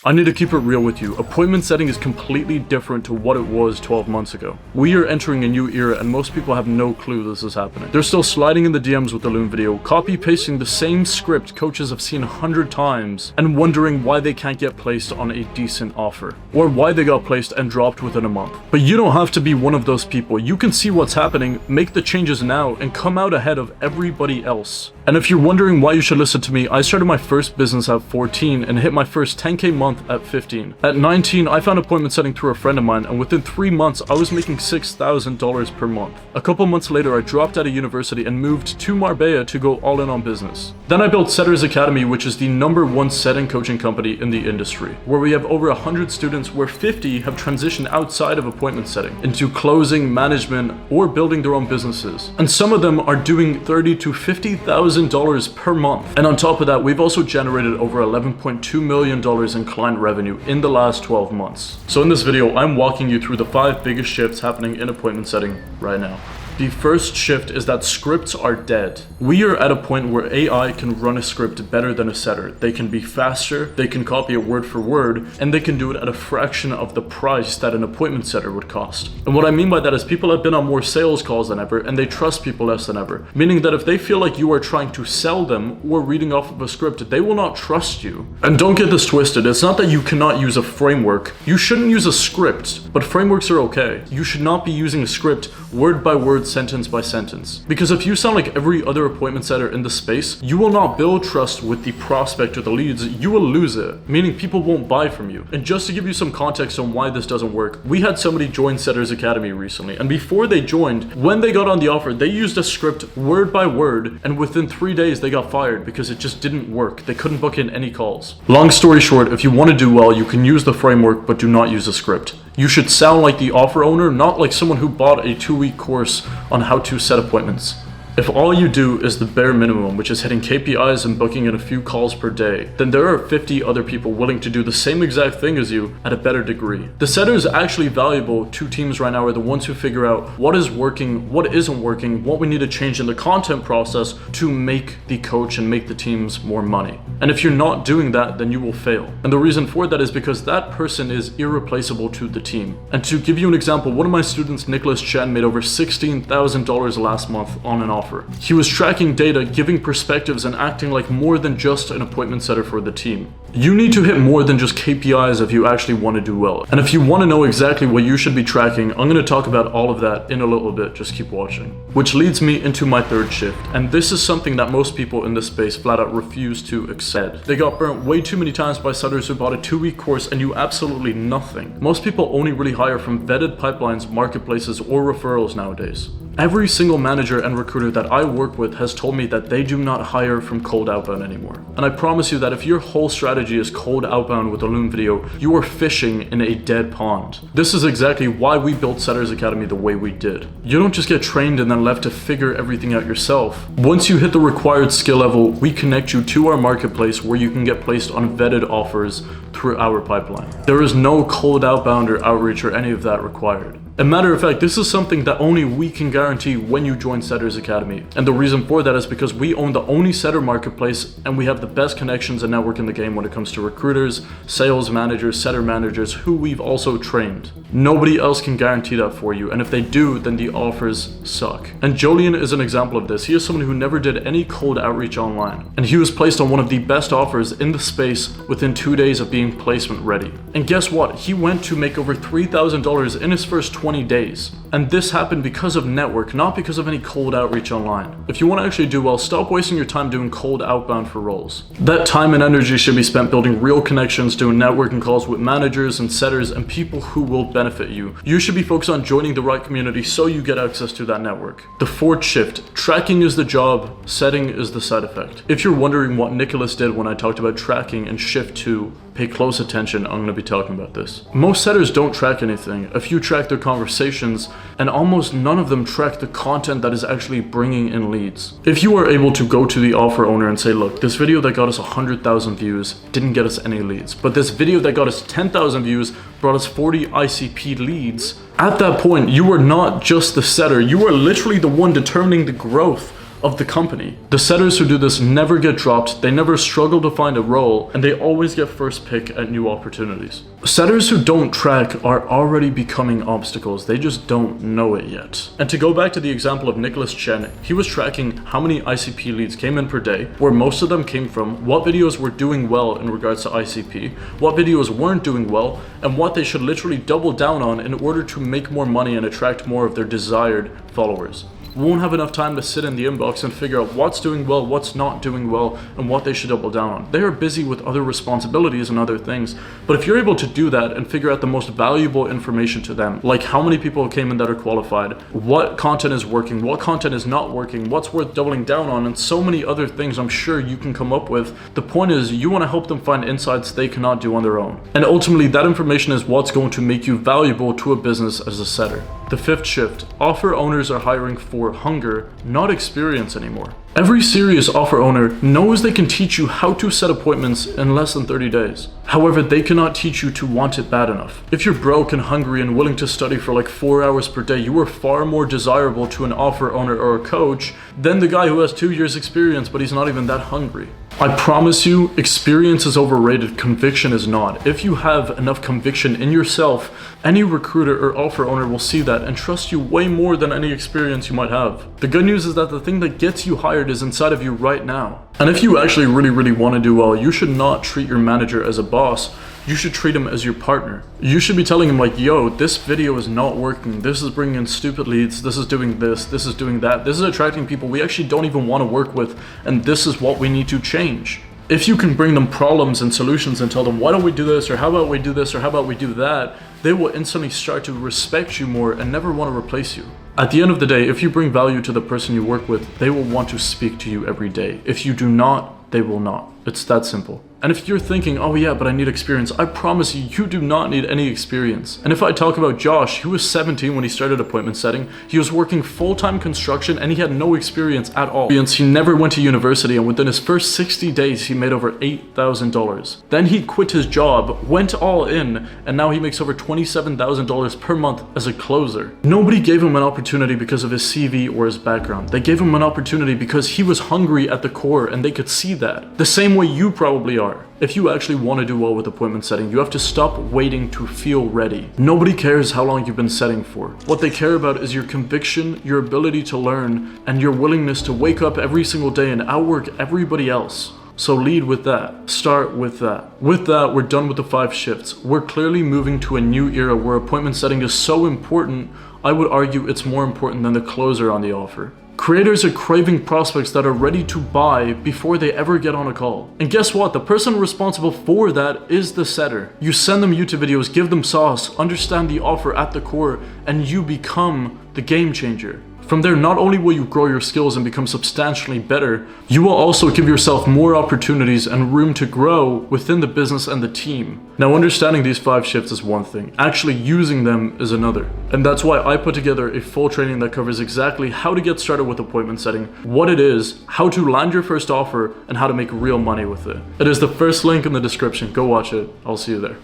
I need to keep it real with you. Appointment setting is completely different to what it was 12 months ago. We are entering a new era and most people have no clue this is happening. They're still sliding in the DMs with the Loom video, copy pasting the same script coaches have seen 100 times and wondering why they can't get placed on a decent offer or why they got placed and dropped within a month. But you don't have to be one of those people. You can see what's happening, make the changes now and come out ahead of everybody else. And if you're wondering why you should listen to me, I started my first business at 14 and hit my first 10K month at 15. At 19, I found appointment setting through a friend of mine and within 3 months, I was making $6,000 per month. A couple months later, I dropped out of university and moved to Marbella to go all in on business. Then I built Setters Academy, which is the #1 setting coaching company in the industry, where we have over 100 students where 50 have transitioned outside of appointment setting into closing, management, or building their own businesses. And some of them are doing $30,000 to $50,000 per month. And on top of that, we've also generated over $11.2 million in client revenue in the last 12 months. So in this video, I'm walking you through the 5 biggest shifts happening in appointment setting right now. The first shift is that scripts are dead. We are at a point where AI can run a script better than a setter. They can be faster, they can copy it word for word, and they can do it at a fraction of the price that an appointment setter would cost. And what I mean by that is people have been on more sales calls than ever, and they trust people less than ever. Meaning that if they feel like you are trying to sell them or reading off of a script, they will not trust you. And don't get this twisted, it's not that you cannot use a framework. You shouldn't use a script, but frameworks are okay. You should not be using a script word by word, sentence by sentence. Because if you sound like every other appointment setter in the space, you will not build trust with the prospect or the leads, you will lose it, meaning people won't buy from you. And just to give you some context on why this doesn't work, we had somebody join Setters Academy recently, and before they joined, when they got on the offer, they used a script word by word, and within 3 days they got fired because it just didn't work. They couldn't book in any calls. Long story short, if you want to do well, you can use the framework, but do not use a script. You should sound like the offer owner, not like someone who bought a 2-week course on how to set appointments. If all you do is the bare minimum, which is hitting KPIs and booking in a few calls per day, then there are 50 other people willing to do the same exact thing as you at a better degree. The setters actually valuable to teams right now are the ones who figure out what is working, what isn't working, what we need to change in the content process to make the coach and make the teams more money. And if you're not doing that, then you will fail. And the reason for that is because that person is irreplaceable to the team. And to give you an example, one of my students, Nicholas Chen, made over $16,000 last month on an offer. He was tracking data, giving perspectives, and acting like more than just an appointment setter for the team. You need to hit more than just KPIs if you actually want to do well. And if you want to know exactly what you should be tracking, I'm going to talk about all of that in a little bit, just keep watching. Which leads me into my third shift, and this is something that most people in this space flat out refuse to accept. They got burnt way too many times by setters who bought a 2-week course and knew absolutely nothing. Most people only really hire from vetted pipelines, marketplaces, or referrals nowadays. Every single manager and recruiter that I work with has told me that they do not hire from cold outbound anymore. And I promise you that if your whole strategy is cold outbound with a Loom video, you are fishing in a dead pond. This is exactly why we built Setters Academy the way we did. You don't just get trained and then left to figure everything out yourself. Once you hit the required skill level, we connect you to our marketplace where you can get placed on vetted offers through our pipeline. There is no cold outbound or outreach or any of that required. As a matter of fact, this is something that only we can guarantee when you join Setters Academy. And the reason for that is because we own the only setter marketplace and we have the best connections and network in the game when it comes to recruiters, sales managers, setter managers, who we've also trained. Nobody else can guarantee that for you, and if they do, then the offers suck. And Jolien is an example of this. He is someone who never did any cold outreach online, and he was placed on one of the best offers in the space within 2 days of being placement ready. And guess what? He went to make over $3,000 in his first 20 days. And this happened because of network, not because of any cold outreach online. If you want to actually do well, stop wasting your time doing cold outbound for roles. That time and energy should be spent building real connections, doing networking calls with managers and setters and people who will benefit you. You should be focused on joining the right community so you get access to that network. The fourth shift, tracking is the job, setting is the side effect. If you're wondering what Nicholas did when I talked about tracking in shift 2, pay close attention, I'm going to be talking about this. Most setters don't track anything. A few track their conversations, and almost none of them track the content that is actually bringing in leads. If you are able to go to the offer owner and say, look, this video that got us 100,000 views didn't get us any leads, but this video that got us 10,000 views brought us 40 ICP leads, at that point, you are not just the setter, you are literally the one determining the growth of the company. The setters who do this never get dropped, they never struggle to find a role, and they always get first pick at new opportunities. Setters who don't track are already becoming obstacles, they just don't know it yet. And to go back to the example of Nicholas Chen, he was tracking how many ICP leads came in per day, where most of them came from, what videos were doing well in regards to ICP, what videos weren't doing well, and what they should literally double down on in order to make more money and attract more of their desired followers. Won't have enough time to sit in the inbox and figure out what's doing well, what's not doing well, and what they should double down on. They are busy with other responsibilities and other things. But if you're able to do that and figure out the most valuable information to them, like how many people came in that are qualified, what content is working, what content is not working, what's worth doubling down on, and so many other things I'm sure you can come up with. The point is, you want to help them find insights they cannot do on their own. And ultimately, that information is what's going to make you valuable to a business as a setter. The fifth shift, offer owners are hiring for hunger, not experience anymore. Every serious offer owner knows they can teach you how to set appointments in less than 30 days. However, they cannot teach you to want it bad enough. If you're broke and hungry and willing to study for like 4 hours per day, you are far more desirable to an offer owner or a coach than the guy who has 2 years experience but he's not even that hungry. I promise you, experience is overrated, conviction is not. If you have enough conviction in yourself, any recruiter or offer owner will see that and trust you way more than any experience you might have. The good news is that the thing that gets you hired is inside of you right now. And if you actually really want to do well, you should not treat your manager as a boss. You should treat him as your partner. You should be telling him like, yo, this video is not working. This is bringing in stupid leads. This is doing this. This is doing that. This is attracting people we actually don't even want to work with. And this is what we need to change. If you can bring them problems and solutions and tell them, why don't we do this? Or how about we do this? Or how about we do that? They will instantly start to respect you more and never want to replace you. At the end of the day, if you bring value to the person you work with, they will want to speak to you every day. If you do not, they will not. It's that simple. And if you're thinking, oh yeah, but I need experience, I promise you, you do not need any experience. And if I talk about Josh, he was 17 when he started appointment setting. He was working full-time construction and he had no experience at all. He never went to university, and within his first 60 days, he made over $8,000. Then he quit his job, went all in, and now he makes over $27,000 per month as a closer. Nobody gave him an opportunity because of his CV or his background. They gave him an opportunity because he was hungry at the core and they could see that. The same way you probably are. If you actually want to do well with appointment setting, you have to stop waiting to feel ready. Nobody cares how long you've been setting for. What they care about is your conviction, your ability to learn, and your willingness to wake up every single day and outwork everybody else. So lead with that. Start with that. With that, we're done with the 5 shifts. We're clearly moving to a new era where appointment setting is so important, I would argue it's more important than the closer on the offer. Creators are craving prospects that are ready to buy before they ever get on a call. And guess what? The person responsible for that is the setter. You send them YouTube videos, give them sauce, understand the offer at the core, and you become the game changer. From there, not only will you grow your skills and become substantially better, you will also give yourself more opportunities and room to grow within the business and the team. Now, understanding these 5 shifts is one thing. Actually using them is another. And that's why I put together a full training that covers exactly how to get started with appointment setting, what it is, how to land your first offer, and how to make real money with it. It is the first link in the description. Go watch it. I'll see you there.